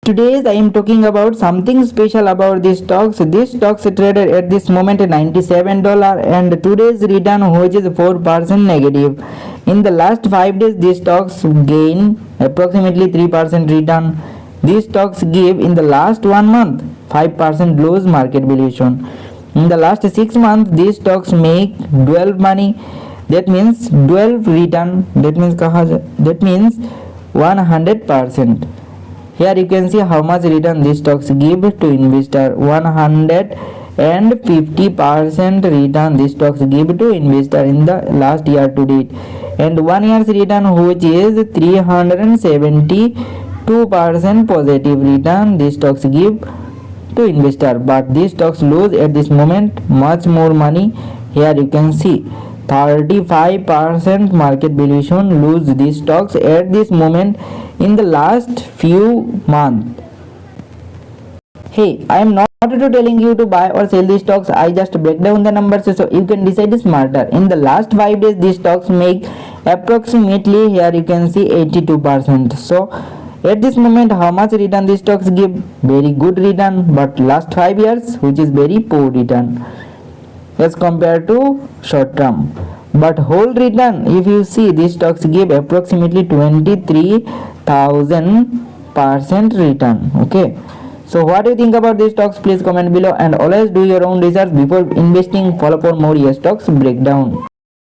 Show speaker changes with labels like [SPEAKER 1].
[SPEAKER 1] Today I am talking about something special about these stocks. These stocks traded at this moment $97 and today's return which is 4% negative. In the last 5 days these stocks gain approximately 3% return. These stocks give in the last 1 month 5% lose market valuation. In the last 6 months these stocks make 12 money, that means 12 return, that means 100%. Here you can see how much return these stocks give to investor. 150% return these stocks give to investor in the last year to date, and 1 year's return which is 372% positive return these stocks give to investor. But these stocks lose at this moment much more money. Here you can see 35% market valuation lose these stocks at this moment in the last few months. Hey, I am not telling you to buy or sell these stocks. I just break down the numbers so you can decide smarter. In the last 5 days these stocks make approximately, here you can see 82%. So at this moment how much return these stocks give? Very good return, but last 5 years which is very poor return as compared to short term. But whole return, if you see, these stocks give approximately 23,000% return. Okay, so what do you think about these stocks? Please comment below, and always do your own research before investing. Follow for more stocks breakdown.